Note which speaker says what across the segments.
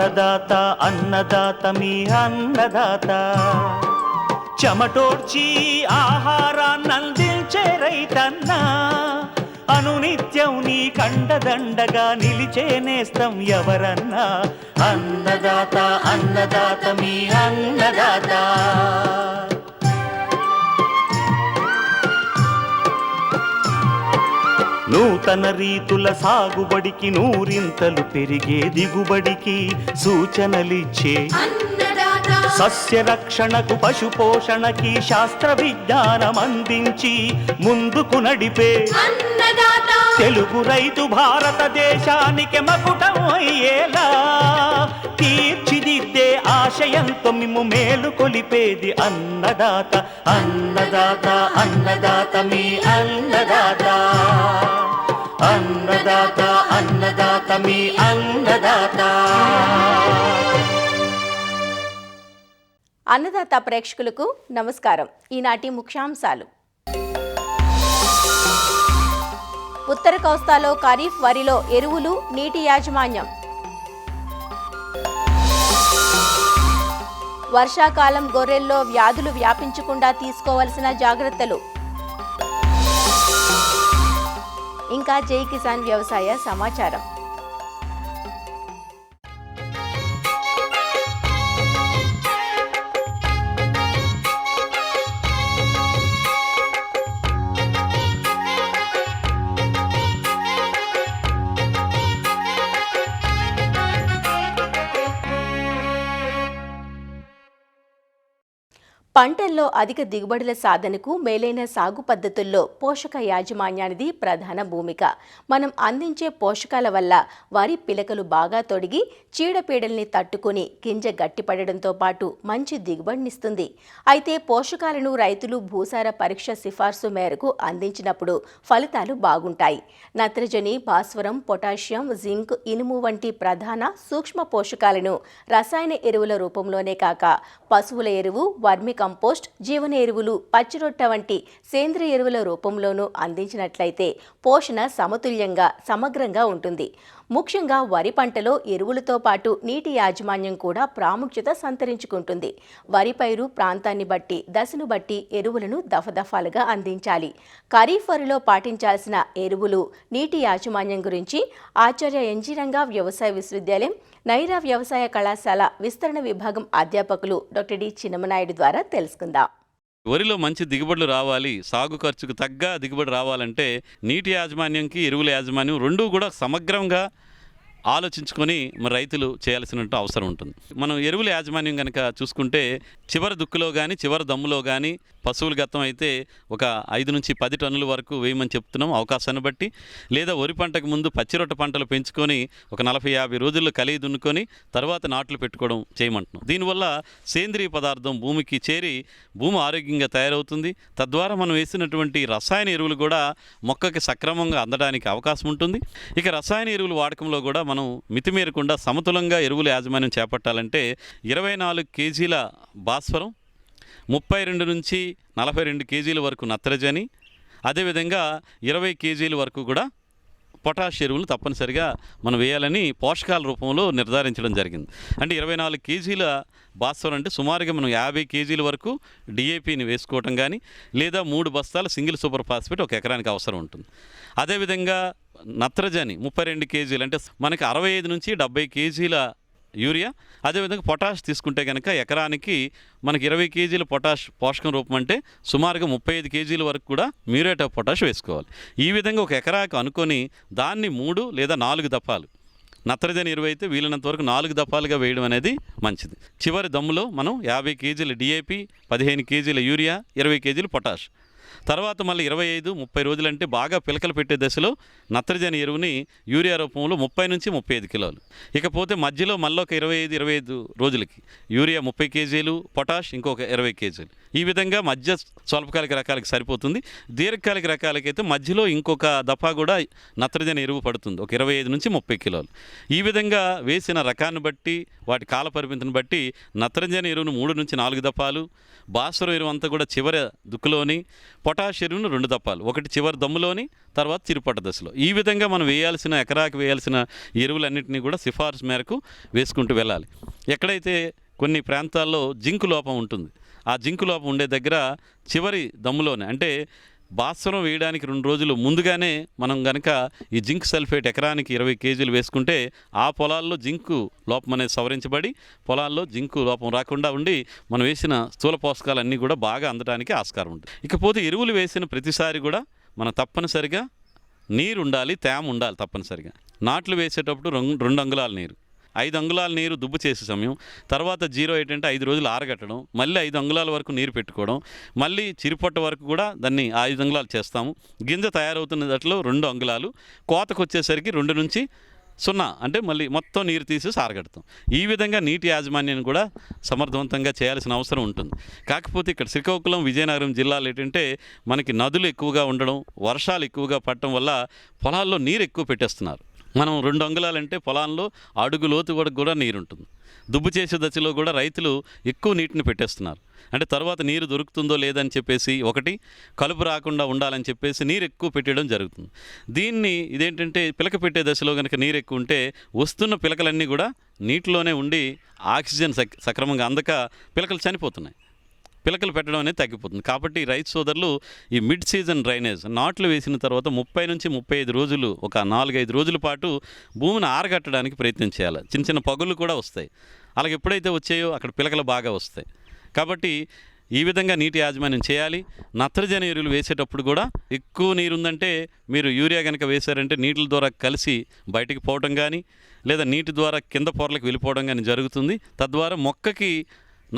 Speaker 1: అన్నదాత అన్నదాత మీ అన్నదాత చెమటోడ్చి ఆహారాన్నందించే రైతన్న అనునిత్యం నీ కండదండగా నిలిచే నేస్తం ఎవరన్నా అన్నదాత అన్నదాత మీ అన్నదాత. నూతన రీతుల సాగుబడికి నూరింతలు పెరిగే దిగుబడికి సూచనలిచ్చే సస్య రక్షణకు పశు పోషణకి శాస్త్ర విజ్ఞానం అందించి ముందుకు నడిపే తెలుగు రైతు భారతదేశానికి మకుటం అయ్యేలా తీర్చిదిద్దే ఆశయంతో మిమ్ము మేలు కొలిపేది అన్నదాత అన్నదాత అన్నదాత మీ అన్నదాత అన్నదాత అన్నదాత మీ అన్నదాత.
Speaker 2: అన్నదాత ప్రేక్షకులకు నమస్కారం. ఈనాటి ముఖ్యాంశాలు: ఉత్తర కోస్తాలో ఖరీఫ్ వరిలో ఎరువులు నీటి యాజమాన్యం, వర్షాకాలం గొర్రెల్లో వ్యాధులు వ్యాపించకుండా తీసుకోవాల్సిన జాగ్రత్తలు, ఇంకా జై కిసాన్ వ్యవసాయ సమాచారం. పంటల్లో అధిక దిగుబడుల సాధనకు మేలైన సాగు పద్ధతుల్లో పోషక యాజమాన్యానిది ప్రధాన భూమిక. మనం అందించే పోషకాల వల్ల వరి పిలకలు బాగా తొడిగి చీడపీడల్ని తట్టుకుని గింజ గట్టిపడడంతో పాటు మంచి దిగుబడినిస్తుంది. అయితే పోషకాలను రైతులు భూసార పరీక్ష సిఫార్సు మేరకు అందించినప్పుడు ఫలితాలు బాగుంటాయి. నత్రజని, భాస్వరం, పొటాషియం, జింక్, ఇనుము వంటి ప్రధాన సూక్ష్మ పోషకాలను రసాయన ఎరువుల రూపంలోనే కాక పశువుల ఎరువు, వర్మి కంపోస్ట్, జీవన ఎరువులు, పచ్చిరొట్ట వంటి సేంద్రియ ఎరువుల రూపంలోనూ అందించినట్లయితే పోషణ సమతుల్యంగా సమగ్రంగా ఉంటుంది. ముఖ్యంగా వరి పంటలో ఎరువులతో పాటు నీటి యాజమాన్యం కూడా ప్రాముఖ్యత సంతరించుకుంటుంది. వరి పైరు ప్రాంతాన్ని బట్టి, దశను బట్టి ఎరువులను దఫదఫాలుగా అందించాలి. ఖరీఫ్ వరిలో పాటించాల్సిన ఎరువులు, నీటి యాజమాన్యం గురించి ఆచార్య ఎన్జీ రంగా వ్యవసాయ విశ్వవిద్యాలయం నైరా వ్యవసాయ కళాశాల విస్తరణ విభాగం అధ్యాపకులు డాక్టర్ డి చిన్నమనాయుడు ద్వారా తెలుసుకుందాం.
Speaker 3: వరిలో మంచి దిగుబడులు రావాలి, సాగు ఖర్చుకు తగ్గ దిగుబడి రావాలంటే నీటి యాజమాన్యంకి ఎరువుల యాజమాన్యం రెండూ కూడా సమగ్రంగా ఆలోచించుకొని మరి రైతులు చేయాల్సిన అవసరం ఉంటుంది. మనం ఎరువుల యాజమాన్యం కనుక చూసుకుంటే చివరి దుక్కులో కానీ చివరి దమ్ములో కానీ పశువుల గతం అయితే ఒక 5 నుంచి 10 టన్నుల వరకు వేయమని చెప్తున్నాం అవకాశాన్ని బట్టి. లేదా వరి పంటకు ముందు పచ్చిరొట్ట పంటలు పెంచుకొని ఒక 40-50 రోజుల్లో కలిగి దున్నుకొని తర్వాత నాట్లు పెట్టుకోవడం చేయమంటున్నాం. దీనివల్ల సేంద్రియ పదార్థం భూమికి చేరి భూమి ఆరోగ్యంగా తయారవుతుంది. తద్వారా మనం వేసినటువంటి రసాయన ఎరువులు కూడా మొక్కకి సక్రమంగా అందడానికి అవకాశం ఉంటుంది. ఇక రసాయన ఎరువుల వాడకంలో కూడా మనం మితిమీరకుండా సమతులంగా ఎరువుల యాజమాన్యం చేపట్టాలంటే 24 కేజీల భాస్వరం, 32 నుంచి 42 కేజీల వరకు నత్రజని, అదేవిధంగా 20 కేజీల వరకు కూడా పొటాష్ ఎరువులు తప్పనిసరిగా మనం వేయాలని పోషకాల రూపంలో నిర్ధారించడం జరిగింది. అంటే 24 కేజీల భాస్వరం అంటే సుమారుగా మనం 50 కేజీల వరకు డిఏపిని వేసుకోవటం కానీ, లేదా 3 బస్తాల సింగిల్ సూపర్ ఫాస్ఫేట్ ఒక ఎకరానికి అవసరం ఉంటుంది. అదేవిధంగా నత్రజని 32 కేజీలు అంటే మనకి 65 నుంచి 70 కేజీల యూరియా. అదేవిధంగా పొటాష్ తీసుకుంటే కనుక ఎకరానికి మనకి 20 కేజీల పొటాష్ పోషకం రూపం అంటే సుమారుగా 35 కేజీల వరకు కూడా మ్యూరేట్ ఆఫ్ పొటాష్ వేసుకోవాలి. ఈ విధంగా ఒక ఎకరాకు అనుకొని దాన్ని 3 లేదా 4 దఫాలు నత్రజని ఎరువు అయితే వీలైనంత వరకు 4 దఫాలుగా వేయడం అనేది మంచిది. చివరి దమ్ములో మనం 50 కేజీల డిఏపి, 15 కేజీల యూరియా, 20 కేజీల పొటాష్, తర్వాత మళ్ళీ 25-30 రోజులంటే బాగా పిలకలు పెట్టే దశలో నత్రజని ఎరువుని యూరియా రూపంలో 30 నుంచి 35 కిలోలు. ఇకపోతే మధ్యలో మళ్ళీ ఒక 25 రోజులకి యూరియా 30 కేజీలు, పొటాష్ ఇంకొక 20 కేజీలు. ఈ విధంగా మధ్య స్వల్పకాలిక రకాలకి సరిపోతుంది. దీర్ఘకాలిక రకాలకైతే మధ్యలో ఇంకొక దఫా కూడా నత్రజని ఎరువు పడుతుంది, ఒక 25 నుంచి 30 కిలోలు. ఈ విధంగా వేసిన రకాన్ని బట్టి, వాటి కాల పరిమితిని బట్టి నత్రజని ఎరువును 3 నుంచి 4 దఫాలు, భాస్వరం ఎరువు అంతా కూడా చివరి దుక్కులోని, పొటాష్ ఎరువును 2 దప్పాలు, ఒకటి చివరి దమ్ములోని, తర్వాత చిరుపట్ట దశలో. ఈ విధంగా మనం ఎకరాకి వేయాల్సిన ఎరువులన్నింటినీ కూడా సిఫార్సు మేరకు వేసుకుంటూ వెళ్ళాలి. ఎక్కడైతే కొన్ని ప్రాంతాల్లో జింకు లోపం ఉంటుంది, ఆ జింకు లోపం ఉండే దగ్గర చివరి దమ్ములోనే, అంటే భాస్వరం వేయడానికి 2 రోజులు ముందుగానే మనం కనుక ఈ జింక్ సల్ఫేట్ ఎకరానికి 20 కేజీలు వేసుకుంటే ఆ పొలాల్లో జింకు లోపం అనేది సవరించబడి పొలాల్లో జింకు లోపం రాకుండా ఉండి మనం వేసిన స్థూల పోషకాలన్నీ కూడా బాగా అందడానికి ఆస్కారం ఉంటుంది. ఇకపోతే ఎరువులు వేసిన ప్రతిసారి కూడా మనం తప్పనిసరిగా నీరు ఉండాలి, తేమ ఉండాలి తప్పనిసరిగా. నాట్లు వేసేటప్పుడు 2 అంగుళాల నీరు, 5 అంగుళాల నీరు దుబ్బు చేసే సమయం, తర్వాత 0.8 అంటే 5 రోజులు ఆరగట్టడం, మళ్ళీ 5 అంగుళాల వరకు నీరు పెట్టుకోవడం, మళ్ళీ చిరుపొట్ట వరకు కూడా దాన్ని 5 అంగుళాలు చేస్తాము. గింజ తయారవుతున్న దాంట్లో 2 అంగుళాలు, కోతకు వచ్చేసరికి 2 నుంచి 0 అంటే మళ్ళీ మొత్తం నీరు తీసేసి ఆరగడతాం. ఈ విధంగా నీటి యాజమాన్యాన్ని కూడా సమర్థవంతంగా చేయాల్సిన అవసరం ఉంటుంది. కాకపోతే ఇక్కడ శ్రీకాకుళం, విజయనగరం జిల్లాలో ఏంటంటే మనకి నదులు ఎక్కువగా ఉండడం, వర్షాలు ఎక్కువగా పడటం వల్ల పొలాల్లో నీరు ఎక్కువ పెట్టేస్తున్నారు. మనం 2 అంగుళాలంటే పొలాల్లో అడుగు లోతు కూడా నీరు ఉంటుంది. దుబ్బు చేసే దశలో కూడా రైతులు ఎక్కువ నీటిని పెట్టేస్తున్నారు. అంటే తర్వాత నీరు దొరుకుతుందో లేదని చెప్పేసి, ఒకటి కలుపు రాకుండా ఉండాలని చెప్పేసి నీరు ఎక్కువ పెట్టడం జరుగుతుంది. దీన్ని ఇదేంటంటే పిలక పెట్టే దశలో కనుక నీరు ఎక్కువ ఉంటే వస్తున్న పిలకలన్నీ కూడా నీటిలోనే ఉండి ఆక్సిజన్ సక్రమంగా అందక పిలకలు చనిపోతున్నాయి. పిలకలు పెట్టడం అనేది తగ్గిపోతుంది. కాబట్టి రైతు సోదరులు ఈ మిడ్ సీజన్ డ్రైనేజ్ నాట్లు వేసిన తర్వాత 30 నుంచి 35 రోజులు, ఒక 4-5 రోజుల పాటు భూమిని ఆరగట్టడానికి ప్రయత్నం చేయాలి. చిన్న చిన్న పగుళ్ళు కూడా వస్తాయి. అలాగే ఎప్పుడైతే వచ్చాయో అక్కడ పిలకలు బాగా వస్తాయి. కాబట్టి ఈ విధంగా నీటి యాజమాన్యం చేయాలి. నత్రజని ఎరువులు వేసేటప్పుడు కూడా ఎక్కువ నీరు ఉందంటే మీరు యూరియా కనుక వేశారంటే నీటిల ద్వారా కలిసి బయటికి పోవడం కానీ, లేదా నీటి ద్వారా కింద పొరలకు వెళ్ళిపోవడం కానీ జరుగుతుంది. తద్వారా మొక్కకి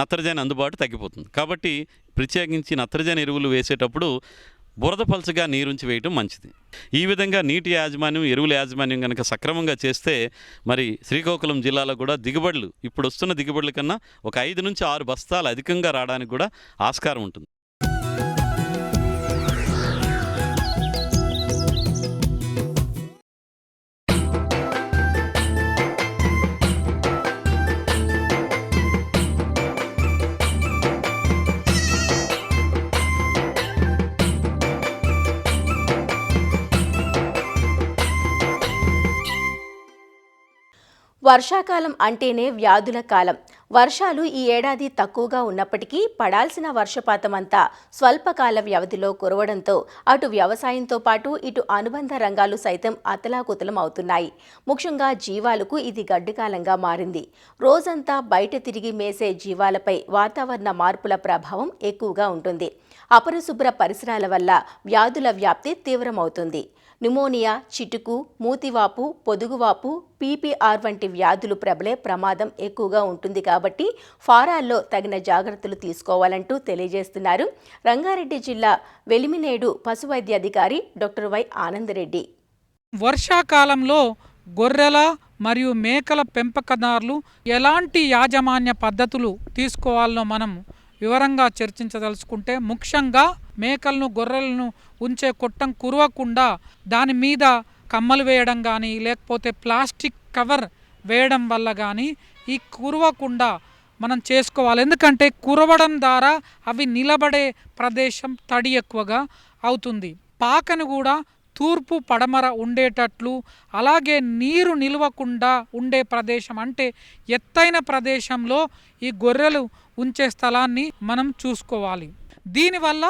Speaker 3: నత్రజని అందుబాటు తగ్గిపోతుంది. కాబట్టి ప్రత్యేకించి నత్రజని ఎరువులు వేసేటప్పుడు బురద పలుచగా నీరుంచి వేయటం మంచిది. ఈ విధంగా నీటి యాజమాన్యం, ఎరువుల యాజమాన్యం కనుక సక్రమంగా చేస్తే మరి శ్రీకాకుళం జిల్లాలో కూడా దిగుబడులు ఇప్పుడు వస్తున్న దిగుబడుల కన్నా ఒక 5 నుంచి 6 బస్తాలు అధికంగా రావడానికి కూడా ఆస్కారం ఉంటుంది.
Speaker 2: వర్షాకాలం అంటేనే వ్యాధుల కాలం. వర్షాలు ఈ ఏడాది తక్కువగా ఉన్నప్పటికీ పడాల్సిన వర్షపాతం అంతా స్వల్పకాల వ్యవధిలో కురవడంతో అటు వ్యవసాయంతో పాటు ఇటు అనుబంధ రంగాలు సైతం అతలాకుతలం అవుతున్నాయి. ముఖ్యంగా జీవాలకు ఇది గడ్డుకాలంగా మారింది. రోజంతా బయట తిరిగి మేసే జీవాలపై వాతావరణ మార్పుల ప్రభావం ఎక్కువగా ఉంటుంది. అపరిశుభ్ర పరిసరాల వల్ల వ్యాధుల వ్యాప్తి తీవ్రమవుతుంది. న్యూమోనియా, చిటుకు, మూతివాపు, పొదుగువాపు, పీపీఆర్ వంటి వ్యాధులు ప్రబలే ప్రమాదం ఎక్కువగా ఉంటుంది. కాబట్టి ఫారాల్లో తగిన జాగ్రత్తలు తీసుకోవాలంటూ తెలియజేస్తున్నారు రంగారెడ్డి జిల్లా వెలిమినేడు పశువైద్యాధికారి డాక్టర్ వై ఆనందరెడ్డి.
Speaker 4: వర్షాకాలంలో గొర్రెల మరియు మేకల పెంపకదారులు ఎలాంటి యాజమాన్య పద్ధతులు తీసుకోవాలో మనం వివరంగా చర్చించదలుచుకుంటే, ముఖ్యంగా మేకలను, గొర్రెలను ఉంచే కొట్టం కురవకుండా దాని మీద కమ్మలు వేయడం కానీ, లేకపోతే ప్లాస్టిక్ కవర్ వేయడం వల్ల కానీ ఈ కురవకుండా మనం చేసుకోవాలి. ఎందుకంటే కురవడం ద్వారా అవి నిలబడే ప్రదేశం తడి ఎక్కువగా అవుతుంది. పాకను కూడా తూర్పు పడమర ఉండేటట్లు, అలాగే నీరు నిలవకుండా ఉండే ప్రదేశం, అంటే ఎత్తైన ప్రదేశంలో ఈ గొర్రెలు ఉంచే స్థలాన్ని మనం చూసుకోవాలి. దీనివల్ల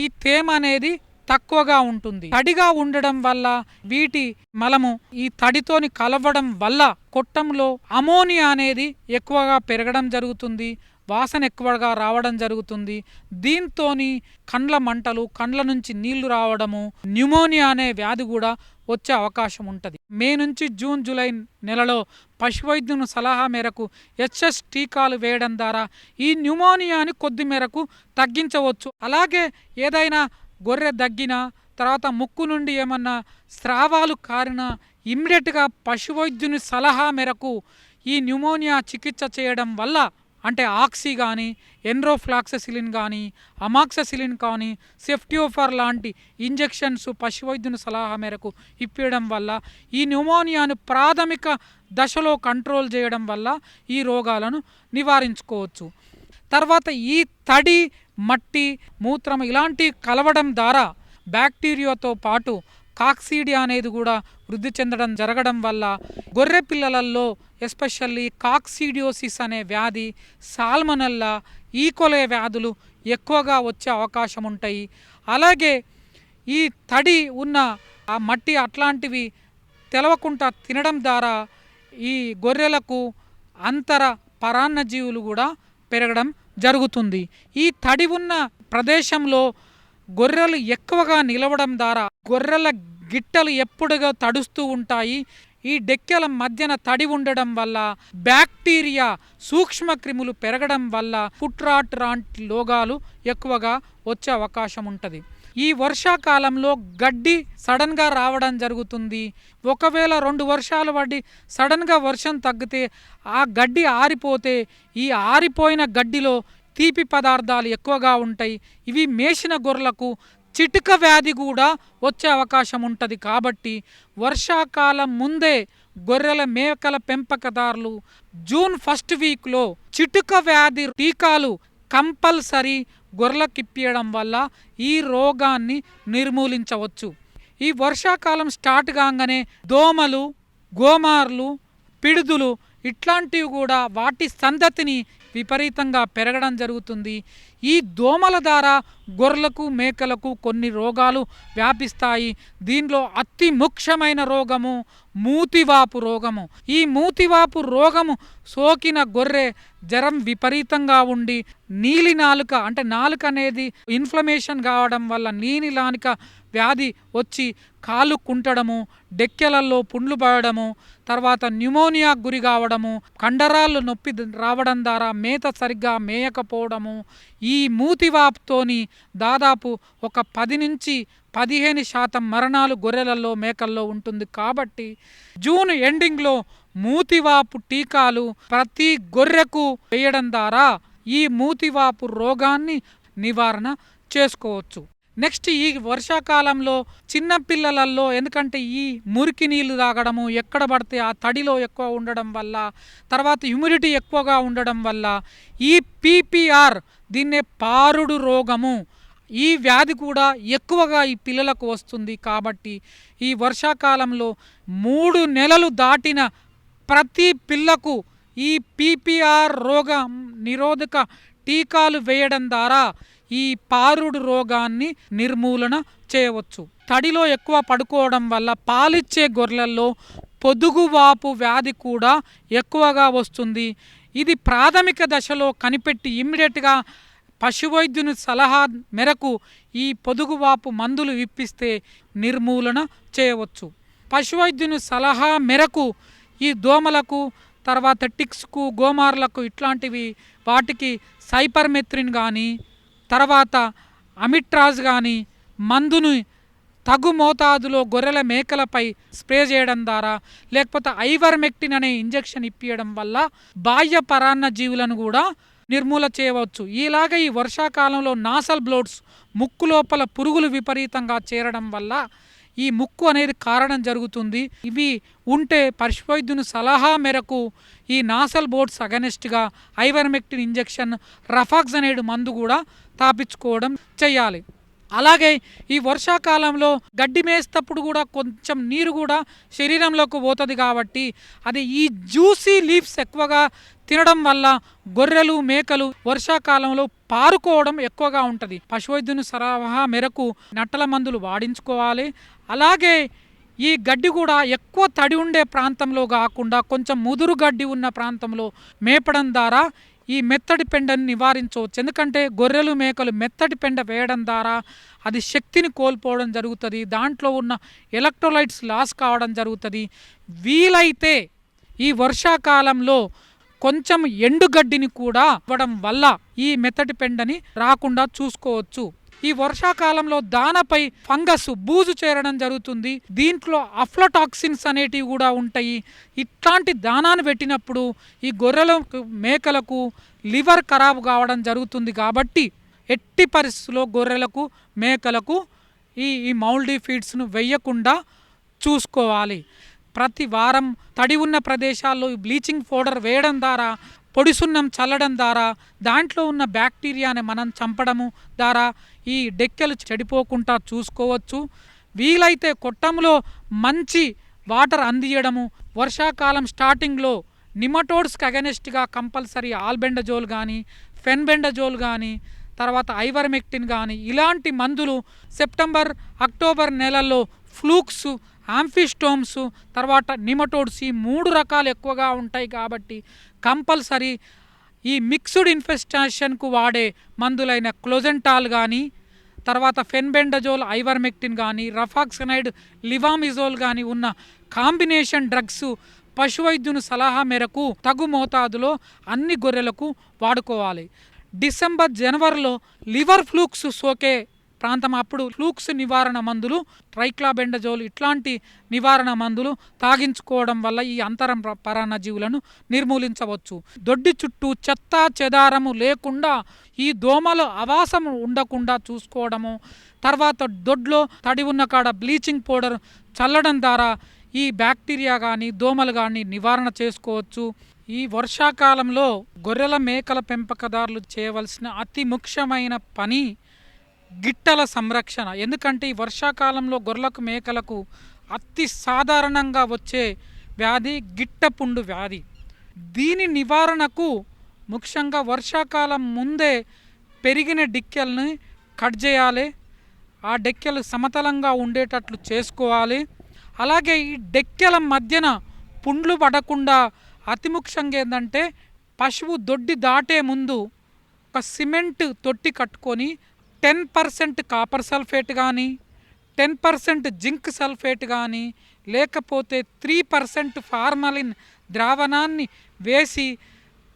Speaker 4: ఈ తేమ అనేది తక్కువగా ఉంటుంది. తడిగా ఉండడం వల్ల వీటి మలము ఈ తడితోని కలవడం వల్ల కొట్టంలో అమోనియా అనేది ఎక్కువగా పెరగడం జరుగుతుంది, వాసన ఎక్కువగా రావడం జరుగుతుంది. దీంతోని కండ్ల మంటలు, కండ్ల నుంచి నీళ్లు రావడము, న్యూమోనియా అనే వ్యాధి కూడా వచ్చే అవకాశం ఉంటుంది. మే నుంచి జూన్, జూలై నెలలో పశువైద్యుని సలహా మేరకు HS టీకాలు వేయడం ద్వారా ఈ న్యూమోనియాని కొద్ది మేరకు తగ్గించవచ్చు. అలాగే ఏదైనా గొర్రె దగ్గినా, తర్వాత ముక్కు నుండి ఏమన్నా స్రావాలు కారినా ఇమ్మీడియట్గా పశువైద్యుని సలహా మేరకు ఈ న్యూమోనియా చికిత్స చేయడం వల్ల, అంటే ఆక్సీ కానీ, ఎన్రోఫ్లాక్ససిలిన్ కానీ, అమాక్ససిలిన్ కానీ, సెఫ్టియోఫర్ లాంటి ఇంజెక్షన్స్ పశువైద్యుని సలహా మేరకు ఇప్పించడం వల్ల ఈ న్యూమోనియాను ప్రాథమిక దశలో కంట్రోల్ చేయడం వల్ల ఈ రోగాలను నివారించుకోవచ్చు. తర్వాత ఈ తడి మట్టి మూత్రం ఇలాంటివి కలవడం ద్వారా బ్యాక్టీరియాతో పాటు కాక్సీడియా అనేది కూడా వృద్ధి చెందడం జరగడం వల్ల గొర్రె పిల్లలలో ఎస్పెషల్లీ కాక్సీడియోసిస్ అనే వ్యాధి, సాల్మనెల్లా, ఈకోలే వ్యాధులు ఎక్కువగా వచ్చే అవకాశం ఉంటాయి. అలాగే ఈ తడి ఉన్న ఆ మట్టి అట్లాంటివి తెలవకుండా తినడం ద్వారా ఈ గొర్రెలకు అంతర పరాన్నజీవులు కూడా పెరగడం జరుగుతుంది. ఈ తడి ఉన్న ప్రదేశంలో గొర్రెలు ఎక్కువగా నిలవడం ద్వారా గొర్రెల గిట్టలు ఎప్పుడుగా తడుస్తూ ఉంటాయి. ఈ డెక్కెల మధ్యన తడి ఉండడం వల్ల బ్యాక్టీరియా, సూక్ష్మక్రిములు పెరగడం వల్ల ఫుట్ రాట్ లాంటి రోగాలు ఎక్కువగా వచ్చే అవకాశం ఉంటుంది. ఈ వర్షాకాలంలో గడ్డి సడన్గా రావడం జరుగుతుంది. ఒకవేళ 2 వర్షాలు పడి సడన్గా వర్షం తగ్గితే ఆ గడ్డి ఆరిపోతే ఈ ఆరిపోయిన గడ్డిలో తీపి పదార్థాలు ఎక్కువగా ఉంటాయి. ఇవి మేసిన గొర్రెలకు చిటుక వ్యాధి కూడా వచ్చే అవకాశం ఉంటుంది. కాబట్టి వర్షాకాలం ముందే గొర్రెల మేకల పెంపకదారులు జూన్ 1st వీక్లో చిటుక వ్యాధి టీకాలు కంపల్సరీ గొర్రెలకు ఇప్పించడం వల్ల ఈ రోగాన్ని నిర్మూలించవచ్చు. ఈ వర్షాకాలం స్టార్ట్ కాగానే దోమలు, గోమార్లు, పిడుదులు ఇట్లాంటివి కూడా వాటి సంతతిని విపరీతంగా పెరగడం జరుగుతుంది. ఈ దోమల ద్వారా గొర్రెలకు, మేకలకు కొన్ని రోగాలు వ్యాపిస్తాయి. దీనిలో అతి ముఖ్యమైన రోగము మూతివాపు రోగము. ఈ మూతివాపు రోగము సోకిన గొర్రె జ్వరం విపరీతంగా ఉండి నీలి నాలుక, అంటే నాలుక అనేది ఇన్ఫ్లమేషన్ కావడం వల్ల నీలి నాలుక వ్యాధి వచ్చి కాళ్ళు కుంటడము, డెక్కెలలో పుండ్లు పడడము, తర్వాత న్యూమోనియా గురి కావడము, కండరాలు నొప్పి రావడం ద్వారా మేత సరిగ్గా మేయకపోవడము. ఈ మూతివాపుతోని దాదాపు ఒక 10 నుంచి 15% మరణాలు గొర్రెలలో, మేకల్లో ఉంటుంది. కాబట్టి జూన్ ఎండింగ్లో మూతివాపు టీకాలు ప్రతి గొర్రెకు వేయడం ద్వారా ఈ మూతివాపు రోగాన్ని నివారణ చేసుకోవచ్చు. నెక్స్ట్, ఈ వర్షాకాలంలో చిన్న పిల్లలలో, ఎందుకంటే ఈ మురికి నీళ్లు తాగడము, ఎక్కడ పడితే ఆ తడిలో ఎక్కువ ఉండడం వల్ల, తర్వాత హ్యూమిడిటీ ఎక్కువగా ఉండడం వల్ల ఈ PPR, దీన్నే పారుడు రోగము, ఈ వ్యాధి కూడా ఎక్కువగా ఈ పిల్లలకు వస్తుంది. కాబట్టి ఈ వర్షాకాలంలో 3 నెలలు దాటిన ప్రతి పిల్లకు ఈ PPR రోగ నిరోధక టీకాలు వేయడం ద్వారా ఈ పారుడు రోగాన్ని నిర్మూలన చేయవచ్చు. తడిలో ఎక్కువ పడుకోవడం వల్ల పాలిచ్చే గొర్రెల్లో పొదుగువాపు వ్యాధి కూడా ఎక్కువగా వస్తుంది. ఇది ప్రాథమిక దశలో కనిపెట్టి ఇమ్మీడియట్గా పశువైద్యుని సలహా మేరకు ఈ పొదుగువాపు మందులు ఇప్పిస్తే నిర్మూలన చేయవచ్చు. పశువైద్యుని సలహా మేరకు ఈ దోమలకు, తర్వాత టిక్స్కు, గోమార్లకు ఇట్లాంటివి వాటికి సైపర్మెత్రిన్ కానీ, తర్వాత అమిట్రాజ్ కానీ మందును తగు మోతాదులో గొర్రెల, మేకలపై స్ప్రే చేయడం ద్వారా, లేకపోతే ఐవర్మెక్టిన్ అనే ఇంజెక్షన్ ఇప్పించడం వల్ల బాహ్య పరాన్న జీవులను కూడా నిర్మూల చేయవచ్చు. ఇలాగ ఈ వర్షాకాలంలో నాసల్ బ్లోడ్స్, ముక్కు లోపల పురుగులు విపరీతంగా చేరడం వల్ల ఈ ముక్కు అనేది కారణం జరుగుతుంది. ఇవి ఉంటే పశువైద్యుని సలహా మేరకు ఈ నాసల్ బోర్డ్స్ అగనెస్ట్గా ఐవర్మెక్టిన్ ఇంజెక్షన్, రఫాక్సనేడ్ మందు కూడా తాపించుకోవడం చేయాలి. అలాగే ఈ వర్షాకాలంలో గడ్డి మేస్తప్పుడు కూడా కొంచెం నీరు కూడా శరీరంలోకి పోతుంది. కాబట్టి అది ఈ జ్యూసీ లీవ్స్ ఎక్కువగా తినడం వల్ల గొర్రెలు, మేకలు వర్షాకాలంలో పారుకోవడం ఎక్కువగా ఉంటుంది. పశువైద్యుని సలహా మేరకు నట్టల మందులు వాడించుకోవాలి. అలాగే ఈ గడ్డి కూడా ఎక్కువ తడి ఉండే ప్రాంతంలో కాకుండా కొంచెం ముదురు గడ్డి ఉన్న ప్రాంతంలో మేపడం ద్వారా ఈ మెత్తడి పెండని నివారించవచ్చు. ఎందుకంటే గొర్రెలు, మేకలు మెత్తడి పెండ వేయడం ద్వారా అది శక్తిని కోల్పోవడం జరుగుతుంది. దాంట్లో ఉన్న ఎలక్ట్రోలైట్స్ లాస్ కావడం జరుగుతుంది. వీలైతే ఈ వర్షాకాలంలో కొంచెం ఎండుగడ్డిని కూడా ఇవ్వడం వల్ల ఈ మెత్తటి పెండని రాకుండా చూసుకోవచ్చు. ఈ వర్షాకాలంలో దానపై ఫంగస్, బూజు చేరడం జరుగుతుంది. దీంట్లో అఫ్లటాక్సిన్స్ అనేటివి కూడా ఉంటాయి. ఇట్లాంటి దానాన్ని పెట్టినప్పుడు ఈ గొర్రెలకు, మేకలకు లివర్ ఖరాబు కావడం జరుగుతుంది. కాబట్టి ఎట్టి పరిస్థితుల్లో గొర్రెలకు, మేకలకు ఈ మౌల్డీ ఫీడ్స్ను వేయకుండా చూసుకోవాలి. ప్రతి వారం తడి ఉన్న ప్రదేశాల్లో ఈ బ్లీచింగ్ పౌడర్ వేయడం ద్వారా పొడి సున్నం చల్లడం ద్వారా దాంట్లో ఉన్న బ్యాక్టీరియాని మనం చంపడము ద్వారా ఈ డెక్కెలు చెడిపోకుండా చూసుకోవచ్చు. వీలైతే కొట్టంలో మంచి వాటర్ అందియడము, వర్షాకాలం స్టార్టింగ్లో నిమటోడ్స్కి అగెనిస్ట్గా కంపల్సరీ ఆల్బెండజోల్ కానీ ఫెన్బెండజోల్ కానీ తర్వాత ఐవర్మెక్టిన్ కానీ ఇలాంటి మందులు సెప్టెంబర్ అక్టోబర్ నెలల్లో ఫ్లూక్స్, ఆంఫిస్టోమ్స్, తర్వాత నిమటోడ్స్ ఈ 3 రకాలు ఎక్కువగా ఉంటాయి కాబట్టి కంపల్సరీ ఈ మిక్స్డ్ ఇన్ఫెస్టేషన్కు వాడే మందులైన క్లోజెంటాల్ కానీ తర్వాత ఫెన్బెండజోల్, ఐవర్మెక్టిన్ కానీ రఫాక్సనైడ్, లివామిజోల్ కానీ ఉన్న కాంబినేషన్ డ్రగ్స్ పశువైద్యుని సలహా మేరకు తగు మోతాదులో అన్ని గొర్రెలకు వాడుకోవాలి. డిసెంబర్ జనవరిలో లివర్ ఫ్లూక్స్ సోకే ప్రాంతం అప్పుడు ఫ్లూక్స్ నివారణ మందులు ట్రైక్లాబెండజోల్ ఇట్లాంటి నివారణ మందులు తాగించుకోవడం వల్ల ఈ అంతరం పరాన్నజీవులను నిర్మూలించవచ్చు. దొడ్డి చుట్టూ చెత్త చెదారము లేకుండా ఈ దోమల ఆవాసం ఉండకుండా చూసుకోవడము, తర్వాత దొడ్లో తడి ఉన్న కాడ బ్లీచింగ్ పౌడర్ చల్లడం ద్వారా ఈ బ్యాక్టీరియా కానీ దోమలు కానీ నివారణ చేసుకోవచ్చు. ఈ వర్షాకాలంలో గొర్రెల మేకల పెంపకదారులు చేయవలసిన అతి ముఖ్యమైన పని గిట్టల సంరక్షణ. ఎందుకంటే ఈ వర్షాకాలంలో గొర్రెలకు మేకలకు అతి సాధారణంగా వచ్చే వ్యాధి గిట్టపుండు వ్యాధి. దీని నివారణకు ముఖ్యంగా వర్షాకాలం ముందే పెరిగిన డిక్కెల్ని కట్ చేయాలి, ఆ డెక్కెలు సమతలంగా ఉండేటట్లు చేసుకోవాలి. అలాగే ఈ డెక్కెల మధ్యన పుండ్లు పడకుండా అతి ముఖ్యంగా ఏంటంటే పశువు దొడ్డి దాటే ముందు ఒక సిమెంట్ తొట్టి కట్టుకొని 10% కాపర్ సల్ఫేట్ కానీ 10% జింక్ సల్ఫేట్ కానీ లేకపోతే 3% ఫార్మలిన్ ద్రావణాన్ని వేసి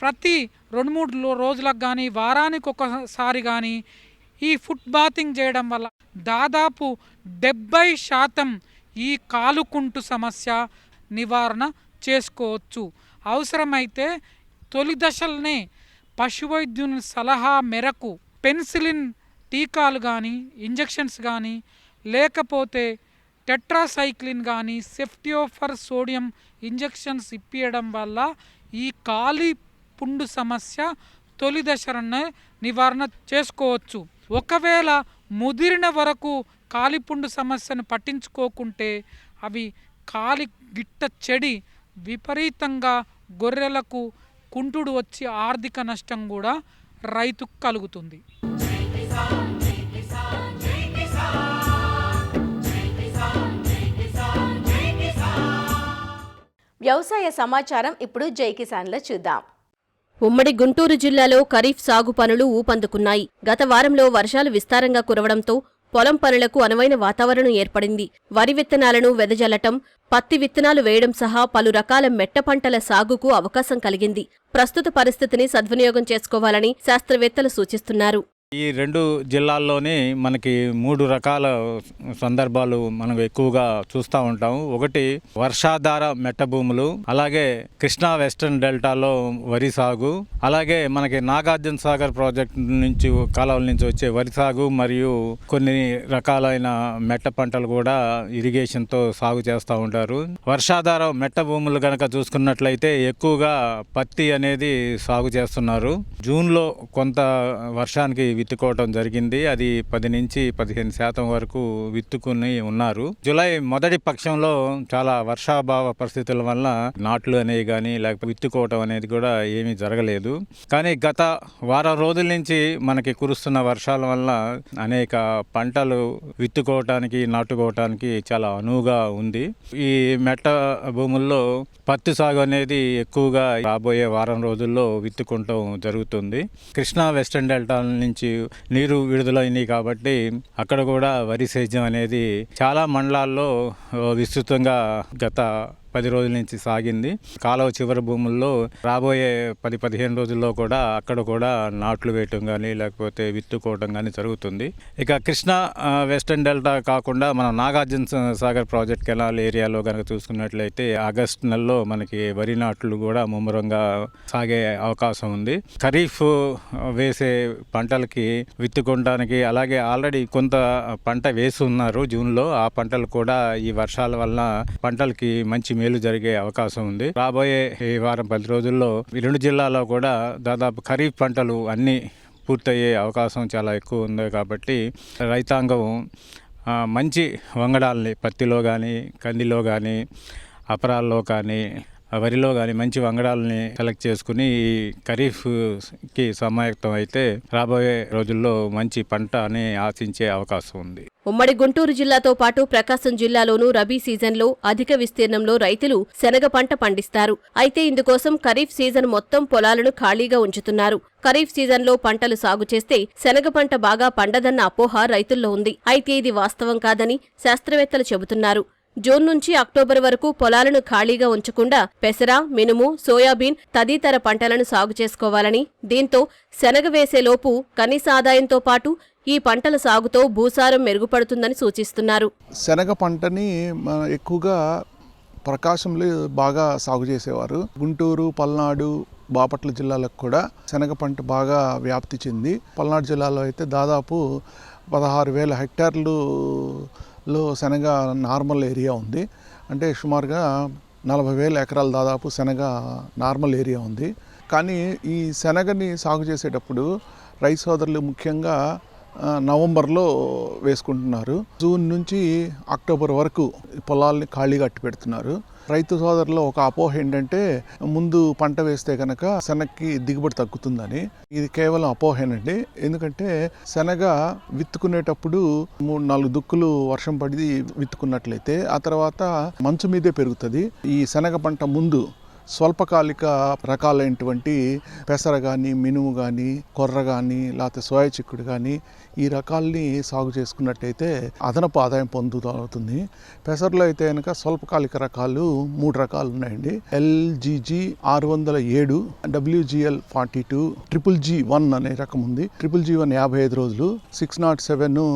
Speaker 4: ప్రతి 2-3 రోజులకు కానీ వారానికి ఒకసారి కానీ ఈ ఫుట్ బాతింగ్ చేయడం వల్ల దాదాపు 70% ఈ కాలుకుంటు సమస్య నివారణ చేసుకోవచ్చు. అవసరమైతే తొలి దశలనే పశువైద్యుని సలహా మేరకు పెన్సిలిన్ టీకాలు కానీ ఇంజెక్షన్స్ కానీ లేకపోతే టెట్రాసైక్లిన్ కానీ సెఫ్టియోఫర్ సోడియం ఇంజెక్షన్స్ ఇప్పించడం వల్ల ఈ కాలి పుండు సమస్య తొలి దశలోనే నివారణ చేసుకోవచ్చు. ఒకవేళ ముదిరిన వరకు కాలిపుండు సమస్యను పట్టించుకోకుంటే అవి కాలి గిట్ట చెడి విపరీతంగా గొర్రెలకు కుంటుడు వచ్చి ఆర్థిక నష్టం కూడా రైతుకు కలుగుతుంది.
Speaker 2: వ్యవసాయ సమాచారం ఇప్పుడు జై కిసాన్లో చూద్దాం.
Speaker 5: ఉమ్మడి గుంటూరు జిల్లాలో ఖరీఫ్ సాగు పనులు ఊపందుకున్నాయి. గత వారంలో వర్షాలు విస్తారంగా కురవడంతో పొలం పనులకు అనువైన వాతావరణం ఏర్పడింది. వరి విత్తనాలను వెదజల్లటం, పత్తి విత్తనాలు వేయడం సహా పలు రకాల మెట్ట పంటల సాగుకు అవకాశం కలిగింది. ప్రస్తుత పరిస్థితిని సద్వినియోగం చేసుకోవాలని శాస్త్రవేత్తలు సూచిస్తున్నారు.
Speaker 6: ఈ 2 జిల్లాల్లోనే మనకి 3 రకాల సందర్భాలు మనం ఎక్కువగా చూస్తూ ఉంటాము. ఒకటి వర్షాధార మెట్ట భూములు, అలాగే కృష్ణా వెస్టర్న్ డెల్టాలో వరి సాగు, అలాగే మనకి నాగార్జున సాగర్ ప్రాజెక్ట్ నుంచి కాలువల నుంచి వచ్చే వరి సాగు, మరియు కొన్ని రకాలైన మెట్ట పంటలు కూడా ఇరిగేషన్తో సాగు చేస్తూ ఉంటారు. వర్షాధార మెట్ట భూములు కనుక చూసుకున్నట్లయితే ఎక్కువగా పత్తి అనేది సాగు చేస్తున్నారు. జూన్లో కొంత వర్షానికి విత్తుకోవటం జరిగింది. అది 10 నుంచి 15% వరకు విత్తుకుని ఉన్నారు. జూలై మొదటి పక్షంలో చాలా వర్షాభావ పరిస్థితుల వల్ల నాట్లు అనేవి కానీ లేకపోతే విత్తుకోవటం అనేది కూడా ఏమీ జరగలేదు. కానీ గత వారం రోజుల నుంచి మనకి కురుస్తున్న వర్షాల వల్ల అనేక పంటలు విత్తుకోవటానికి నాటుకోవటానికి చాలా అనువుగా ఉంది. ఈ మెట్ట భూముల్లో పత్తి సాగు అనేది ఎక్కువగా రాబోయే వారం రోజుల్లో విత్తుకుంటం జరుగుతుంది. కృష్ణా వెస్టర్న్ డెల్టా నుంచి నీరు విడుదలైనవి కాబట్టి అక్కడ కూడా వరి సేద్యం అనేది చాలా మండలాల్లో విస్తృతంగా గత 10 రోజుల నుంచి సాగింది. కాలువ చివరి భూముల్లో రాబోయే 10-15 రోజుల్లో కూడా అక్కడ కూడా నాట్లు వేయటం కానీ లేకపోతే విత్తుకోవటం కానీ జరుగుతుంది. ఇక కృష్ణా వెస్టర్న్ డెల్టా కాకుండా మన నాగార్జున సాగర్ ప్రాజెక్ట్ కెనాల్ ఏరియాలో కనుక చూసుకున్నట్లయితే ఆగస్టు నెలలో మనకి వరి నాట్లు కూడా ముమ్మరంగా సాగే అవకాశం ఉంది. ఖరీఫ్ వేసే పంటలకి విత్తుకోవడానికి అలాగే ఆల్రెడీ కొంత పంట వేసి ఉన్నారు జూన్లో. ఆ పంటలు కూడా ఈ వర్షాల వల్ల పంటలకి మంచి మేలు జరిగే అవకాశం ఉంది. రాబోయే ఈ వారం 10 రోజుల్లో ఈ 2 జిల్లాల్లో కూడా దాదాపు ఖరీఫ్ పంటలు అన్నీ పూర్తయ్యే అవకాశం చాలా ఎక్కువ ఉంది. కాబట్టి రైతాంగం మంచి వంగడాలని పత్తిలో కానీ, కందిలో కానీ, అపరాల్లో కానీ, వరిలో కానీ మంచి వంగడాలని సెలెక్ట్ చేసుకుని ఈ ఖరీఫ్కి సమాయత్తం అయితే రాబోయే రోజుల్లో మంచి పంట అని ఆశించే అవకాశం ఉంది.
Speaker 5: ఉమ్మడి గుంటూరు జిల్లాతో పాటు ప్రకాశం జిల్లాలోనూ రబీ సీజన్లో అధిక విస్తీర్ణంలో రైతులు శనగ పంట పండిస్తారు. అయితే ఇందుకోసం ఖరీఫ్ సీజన్ మొత్తం పొలాలను ఖాళీగా ఉంచుతున్నారు. ఖరీఫ్ సీజన్లో పంటలు సాగు చేస్తే శనగ పంట బాగా పండదన్న అపోహ రైతుల్లో ఉంది. అయితే ఇది వాస్తవం కాదని శాస్త్రవేత్తలు చెబుతున్నారు. జూన్ నుంచి అక్టోబర్ వరకు పొలాలను ఖాళీగా ఉంచకుండా పెసర, మినుము, సోయాబీన్ తదితర పంటలను సాగు చేసుకోవాలని, దీంతో శనగ వేసేలోపు కనీస ఆదాయంతో పాటు ఈ పంటల సాగుతో భూసారం మెరుగుపడుతుందని సూచిస్తున్నారు.
Speaker 7: శనగ పంటని ఎక్కువగా ప్రకాశంలో బాగా సాగు చేసేవారు. గుంటూరు, పల్నాడు, బాపట్ల జిల్లాలకు కూడా శనగ పంట బాగా వ్యాప్తి చెంది, పల్నాడు జిల్లాలో అయితే దాదాపు 16,000 హెక్టార్లలో శనగ నార్మల్ ఏరియా ఉంది. అంటే సుమారుగా 40,000 ఎకరాలు దాదాపు శనగ నార్మల్ ఏరియా ఉంది. కానీ ఈ శనగని సాగు చేసేటప్పుడు రైతు సోదరులు ముఖ్యంగా నవంబర్లో వేసుకుంటున్నారు. జూన్ నుంచి అక్టోబర్ వరకు పొలాల్ని ఖాళీగా అట్టి పెడుతున్నారు. రైతు సోదరులో ఒక అపోహ ఏంటంటే ముందు పంట వేస్తే కనుక శనగకి దిగుబడి తగ్గుతుందని. ఇది కేవలం అపోహేనండి. ఎందుకంటే శనగ విత్తుకునేటప్పుడు 3-4 దుక్కులు వర్షం పడి విత్తుకున్నట్లయితే ఆ తర్వాత మంచు మీదే పెరుగుతుంది. ఈ శనగ పంట ముందు స్వల్పకాలిక రకాలైనటువంటి పెసర కానీ, మినుము కానీ, కొర్ర కానీ, లేకపోతే సోయా చిక్కుడు కానీ ఈ రకాలని సాగు చేసుకున్నట్టయితే అదనపు ఆదాయం పొందుతుంది. పెసరలో అయితే కనుక స్వల్పకాలిక రకాలు 3 రకాలు ఉన్నాయండి. LGG 607, WGL 42, GGG1 అనే రకం ఉంది. GGG1 55 రోజులు, 607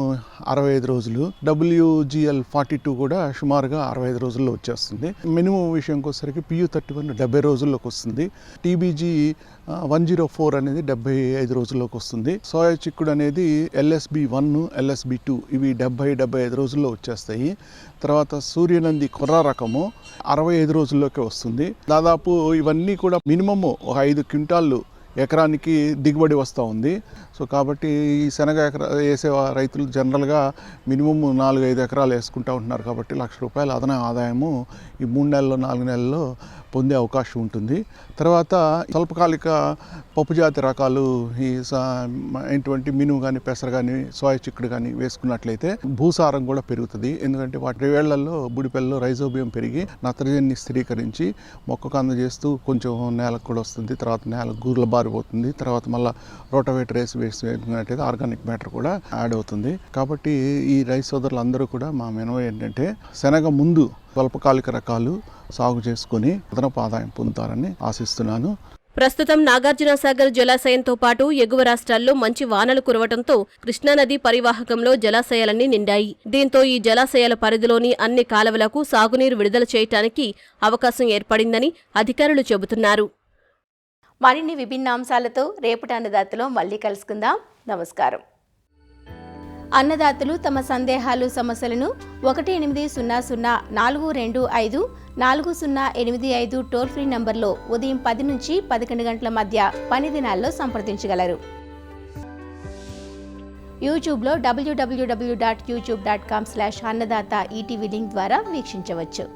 Speaker 7: 65 రోజులు, WGL 42 కూడా సుమారుగా 65 రోజుల్లో వచ్చేస్తుంది. మినుము విషయంకి వచ్చేసరికి PU31 70 రోజుల్లోకి వస్తుంది. TBG 104 అనేది 75 రోజుల్లోకి వస్తుంది. సోయా చిక్కుడు అనేది LSB1, LSB2 ఇవి 70-75 రోజుల్లో వచ్చేస్తాయి. తర్వాత సూర్యనంది కొర్ర రకము 65 రోజుల్లోకి వస్తుంది. దాదాపు ఇవన్నీ కూడా మినిమము 5 క్వింటాళ్ళు ఎకరానికి దిగుబడి వస్తూ ఉంది. సో కాబట్టి ఈ శనగ వేసే రైతులు జనరల్గా మినిమం 4-5 ఎకరాలు వేసుకుంటూ ఉంటున్నారు. కాబట్టి ₹1,00,000 అదన ఆదాయము ఈ 3 నెలల్లో 4 నెలల్లో పొందే అవకాశం ఉంటుంది. తర్వాత స్వల్పకాలిక పప్పు జాతి రకాలు ఈ ఏంటువంటి మినుము కానీ, పెసర కానీ, సోయా చిక్కుడు కానీ వేసుకున్నట్లయితే భూసారం కూడా పెరుగుతుంది. ఎందుకంటే వాటి వేళ్లలో బుడిపెల్లో రైజోబియం పెరిగి నత్రజనిని స్థిరీకరించి మొక్కకు అందజేస్తూ కొంచెం నేలకు కూడా వస్తుంది. తర్వాత నేల గూర్ల బారిపోతుంది. తర్వాత మళ్ళీ రోటవేటర్ వేసినట్టయితే ఆర్గానిక్ మ్యాటర్ కూడా యాడ్ అవుతుంది. కాబట్టి ఈ రైతు సోదరులు అందరూ కూడా మా మెనూ ఏంటంటే శనగ ముందు స్వల్పకాలిక రకాలు సాగు చేసుకుని అదనపు ఆదాయం పొందుతారని ఆశిస్తున్నాను.
Speaker 5: ప్రస్తుతం నాగార్జునసాగర్ జలాశయంతో పాటు ఎగువ రాష్ట్రాల్లో మంచి వానలు కురవడంతో కృష్ణానది పరివాహకంలో జలాశయాలన్నీ నిండాయి. దీంతో ఈ జలాశయాల పరిధిలోని అన్ని కాలువలకు సాగునీరు విడుదల చేయడానికి అవకాశం ఏర్పడిందని అధికారులు చెబుతున్నారు.
Speaker 2: మరిన్ని విభిన్న అంశాలతో రేపటి అన్నదాతలో మళ్ళీ కలుసుకుందాం. నమస్కారం. అన్నదాతలు తమ సందేహాలు, సమస్యలను 18004254085 టోల్ ఫ్రీ నంబర్లో ఉదయం 10 నుంచి 11 గంటల మధ్య పని దినాల్లో సంప్రదించగలరు. యూట్యూబ్లో www.youtube.com/అన్నదాత ఈటీవీ లింక్ ద్వారా వీక్షించవచ్చు.